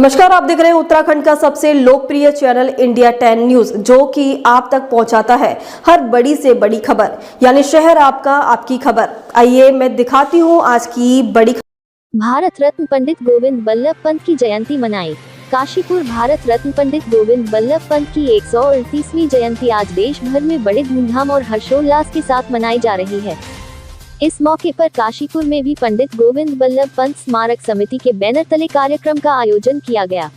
नमस्कार, आप देख रहे हैं उत्तराखंड का सबसे लोकप्रिय चैनल इंडिया 10 न्यूज, जो कि आप तक पहुंचाता है हर बड़ी से बड़ी खबर, यानी शहर आपका, आपकी खबर। आइए मैं दिखाती हूं आज की बड़ी खबर। भारत रत्न पंडित गोविंद बल्लभ पंत की जयंती मनाई। काशीपुर। भारत रत्न पंडित गोविंद बल्लभ पंत की 138वीं जयंती आज देश भर में बड़े धूमधाम और हर्षोल्लास के साथ मनाई जा रही है। इस मौके पर काशीपुर में भी पंडित गोविंद बल्लभ पंत स्मारक समिति के बैनर तले कार्यक्रम का आयोजन किया गया।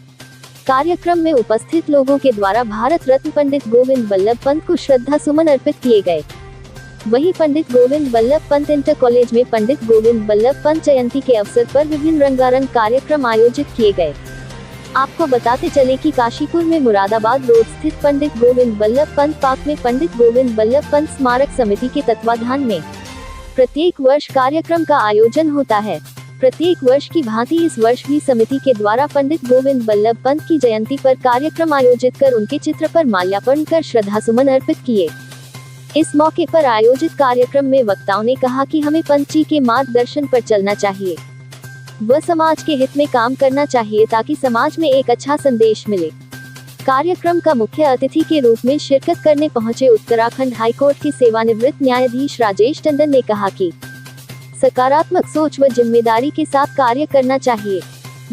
कार्यक्रम में उपस्थित लोगों के द्वारा भारत रत्न पंडित गोविंद बल्लभ पंत को श्रद्धा सुमन अर्पित किए गए। वहीं पंडित गोविंद बल्लभ पंत इंटर कॉलेज में पंडित गोविंद बल्लभ पंत जयंती के अवसर पर विभिन्न रंगारंग कार्यक्रम आयोजित किए गए। आपको बताते चले कि काशीपुर में मुरादाबाद रोड स्थित पंडित गोविंद बल्लभ पंत पार्क में पंडित गोविंद बल्लभ पंत स्मारक समिति के तत्वाधान में प्रत्येक वर्ष कार्यक्रम का आयोजन होता है। प्रत्येक वर्ष की भांति इस वर्ष भी समिति के द्वारा पंडित गोविंद बल्लभ पंत की जयंती पर कार्यक्रम आयोजित कर उनके चित्र पर माल्यार्पण कर श्रद्धासुमन अर्पित किए। इस मौके पर आयोजित कार्यक्रम में वक्ताओं ने कहा कि हमें पंत जी के मार्गदर्शन पर चलना चाहिए व समाज के हित में काम करना चाहिए ताकि समाज में एक अच्छा संदेश मिले। कार्यक्रम का मुख्य अतिथि के रूप में शिरकत करने पहुंचे उत्तराखंड हाईकोर्ट के सेवानिवृत्त न्यायाधीश राजेश टंडन ने कहा कि सकारात्मक सोच व जिम्मेदारी के साथ कार्य करना चाहिए।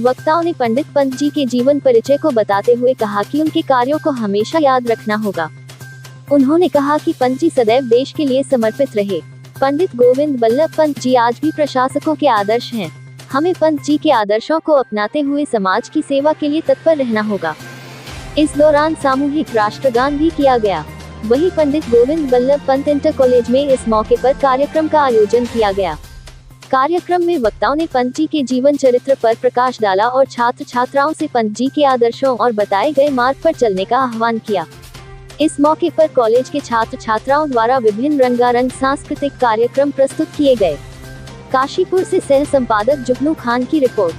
वक्ताओं ने पंडित पंत जी के जीवन परिचय को बताते हुए कहा कि उनके कार्यों को हमेशा याद रखना होगा। उन्होंने कहा कि पंत जी सदैव देश के लिए समर्पित रहे। पंडित गोविंद बल्लभ पंत जी आज भी प्रशासकों के आदर्श हैं। हमें पंत जी के आदर्शों को अपनाते हुए समाज की सेवा के लिए तत्पर रहना होगा। इस दौरान सामूहिक राष्ट्रगान भी किया गया। वहीं पंडित गोविंद बल्लभ पंत इंटर कॉलेज में इस मौके पर कार्यक्रम का आयोजन किया गया। कार्यक्रम में वक्ताओं ने पंत जी के जीवन चरित्र पर प्रकाश डाला और छात्र छात्राओं से पंत जी के आदर्शों और बताए गए मार्ग पर चलने का आह्वान किया। इस मौके पर कॉलेज के छात्र छात्राओं द्वारा विभिन्न रंगारंग सांस्कृतिक कार्यक्रम प्रस्तुत किए गए। काशीपुर से सह संपादक जुगनू खान की रिपोर्ट।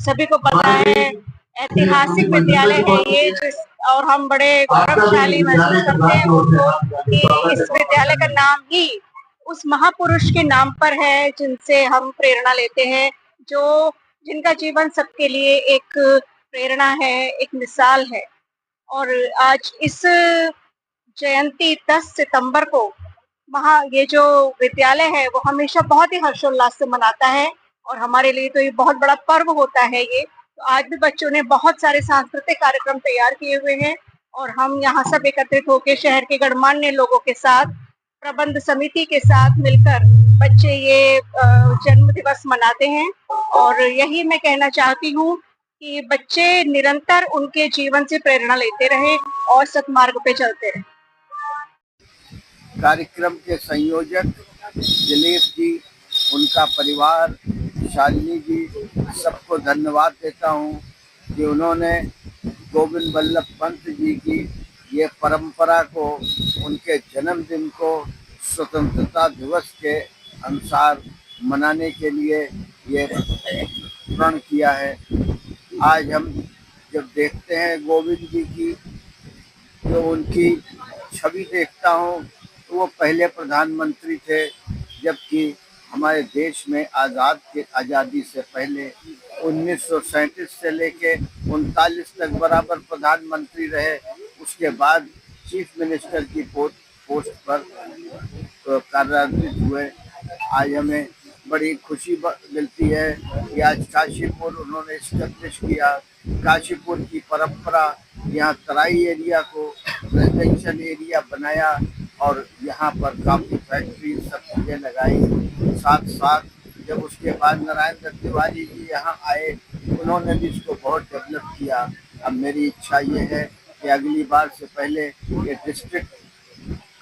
सभी को पता है ऐतिहासिक विद्यालय है ये, और हम बड़े गौरवशाली महसूस करते हैं कि इस विद्यालय का नाम ही उस महापुरुष के नाम पर है जिनसे हम प्रेरणा लेते हैं, जो जिनका जीवन सबके लिए एक प्रेरणा है, एक मिसाल है। और आज इस जयंती 10 सितंबर को ये जो विद्यालय है वो हमेशा बहुत ही हर्षोल्लास से मनाता है, और हमारे लिए तो ये बहुत बड़ा पर्व होता है ये। तो आज भी बच्चों ने बहुत सारे सांस्कृतिक कार्यक्रम तैयार किए हुए हैं, और हम यहाँ सब एकत्रित होकर शहर के गणमान्य लोगों के साथ, प्रबंध समिति के साथ मिलकर बच्चे ये जन्म दिवस मनाते हैं। और यही मैं कहना चाहती हूँ कि बच्चे निरंतर उनके जीवन से प्रेरणा लेते रहे और सत्मार्ग पे चलते रहे। कार्यक्रम के संयोजक दिलीप जी, उनका परिवार, शालिनी जी, सबको धन्यवाद देता हूँ कि उन्होंने गोविंद बल्लभ पंत जी की ये परंपरा को, उनके जन्मदिन को स्वतंत्रता दिवस के अनुसार मनाने के लिए ये प्रण किया है। आज हम जब देखते हैं गोविंद जी की, जो उनकी छवि देखता हूँ, तो वो पहले प्रधानमंत्री थे, जबकि हमारे देश में आज़ादी से पहले 1937 से लेके 39 तक बराबर प्रधानमंत्री रहे। उसके बाद चीफ मिनिस्टर की पोस्ट पर कार्यरत हुए। आज हमें बड़ी खुशी मिलती है कि आज काशीपुर उन्होंने एस्टेब्लिश किया। काशीपुर की परंपरा, यहाँ तराई एरिया को रेजिडेंशियल एरिया बनाया और यहाँ पर काफ़ी फैक्ट्री सब चीज़ें लगाई। साथ साथ जब उसके बाद नारायण दत्त तिवारी जी यहाँ आए, उन्होंने भी इसको बहुत डेवलप किया। अब मेरी इच्छा ये है कि अगली बार से पहले ये डिस्ट्रिक्ट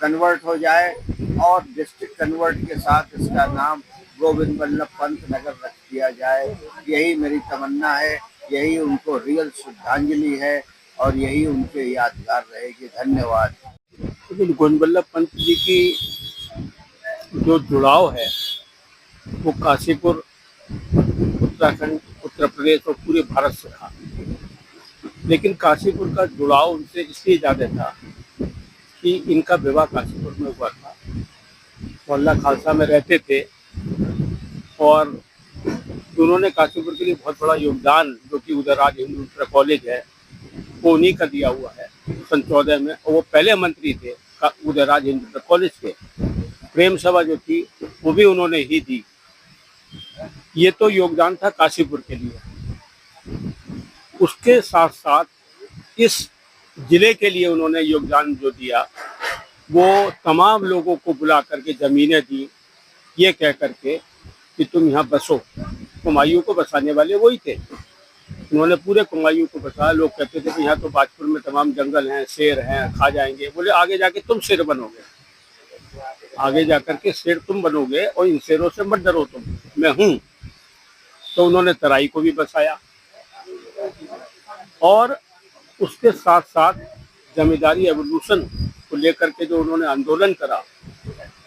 कन्वर्ट हो जाए, और डिस्ट्रिक्ट कन्वर्ट के साथ इसका नाम गोविंद बल्लभ पंत नगर रख दिया जाए। यही मेरी तमन्ना है, यही उनको रियल श्रद्धांजलि है, और यही उनके यादगार रहेगी। धन्यवाद। गोविंद बल्लभ पंत जी की जो जुड़ाव है वो काशीपुर, उत्तराखंड, उत्तर प्रदेश और पूरे भारत से था, लेकिन काशीपुर का जुड़ाव उनसे इसलिए ज़्यादा था कि इनका विवाह काशीपुर में हुआ था। मोहल्ला खालसा में रहते थे, और कि उन्होंने काशीपुर के लिए बहुत बड़ा योगदान, जो कि उदयराज हिंदू इंटर कॉलेज है, वो उन्हीं का दिया हुआ है 2014 में। और वो पहले मंत्री थे उदयराज हिंदू इंटर कॉलेज के। प्रेम सभा जो थी वो भी उन्होंने ही दी। ये तो योगदान था काशीपुर के लिए। उसके साथ साथ इस जिले के लिए उन्होंने योगदान जो दिया, वो तमाम लोगों को बुला करके जमीनें दी, ये कह करके कि तुम यहाँ बसो। कुमायूं को बसाने वाले वही थे। उन्होंने पूरे कुमायूं को बसाया। लोग कहते थे कि यहाँ तो बाजपुर में तमाम जंगल हैं, शेर हैं, खा जाएंगे। बोले आगे जाके तुम शेर बनोगे, आगे जाकर के शेर तुम बनोगे, और इन शेरों से मत डरो, तुम, मैं हूँ। तो उन्होंने तराई को भी बसाया। और उसके साथ साथ जमींदारी एवोल्यूशन को लेकर के जो उन्होंने आंदोलन करा,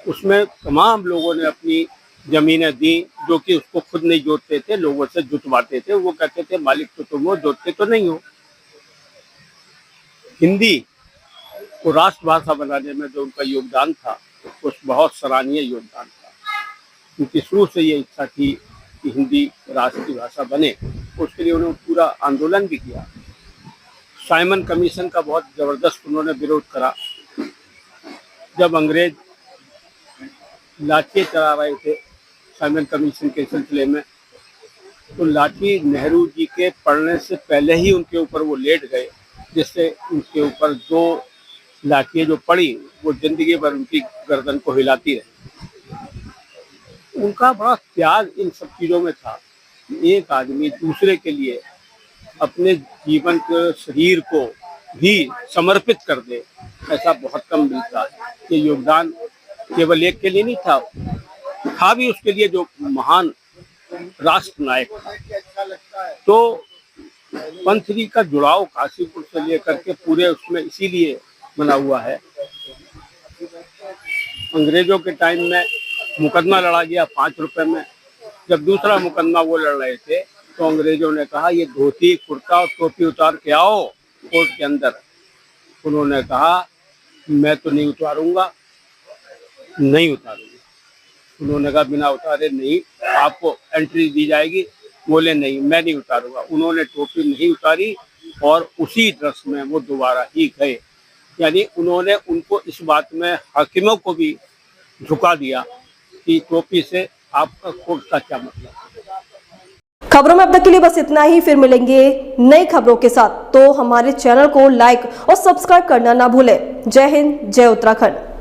उसमें तमाम लोगों ने अपनी जमीनें दी, जो कि उसको खुद नहीं जोतते थे, लोगों से जुतवाते थे। वो कहते थे मालिक तो तुम हो, जोतते तो नहीं हो। हिंदी को राष्ट्रभाषा बनाने में जो उनका योगदान था, उस बहुत सराहनीय योगदान था। उनकी शुरू से ये इच्छा थी कि हिंदी राष्ट्रीय भाषा बने। उसके लिए उन्होंने पूरा आंदोलन भी किया। साइमन कमीशन का बहुत जबरदस्त उन्होंने विरोध करा। जब अंग्रेज लाठियाँ चला रहे थे साइमन कमीशन के सिलसिले में, तो लाठी नेहरू जी के पड़ने से पहले ही उनके ऊपर वो लेट गए, जिससे उनके ऊपर 2 लाठियाँ जो पड़ी वो जिंदगी भर उनकी गर्दन को हिलाती रही। उनका बड़ा त्याग इन सब चीज़ों में था। एक आदमी दूसरे के लिए अपने जीवन के शरीर को भी समर्पित कर दे, ऐसा बहुत कम मिलता है। ये योगदान केवल एक के लिए नहीं था भी उसके लिए जो महान राष्ट्र नायक था। तो पंथ जी का जुड़ाव काशीपुर से लेकर के पूरे उसमें इसीलिए बना हुआ है। अंग्रेजों के टाइम में मुकदमा लड़ा गया 5 रुपए में। जब दूसरा मुकदमा वो लड़ रहे थे, तो अंग्रेजों ने कहा ये धोती कुर्ता और टोपी उतार के आओ कोर्ट के अंदर। उन्होंने कहा मैं तो नहीं उतारूंगा, नहीं उतारूंगा। उन्होंने कहा बिना उतारे नहीं, आपको एंट्री दी जाएगी। बोले नहीं, मैं नहीं उतारूंगा। उन्होंने टोपी नहीं उतारी और उसी ड्रेस में वो दोबारा ही गए। यानी उन्होंने उनको इस बात में हाकिमों को भी झुका दिया कि टोपी से आपका कोर्ट का क्या मतलब। खबरों में अब तक के लिए बस इतना ही। फिर मिलेंगे नई खबरों के साथ, तो हमारे चैनल को लाइक और सब्सक्राइब करना ना भूलें। जय हिंद, जय उत्तराखंड।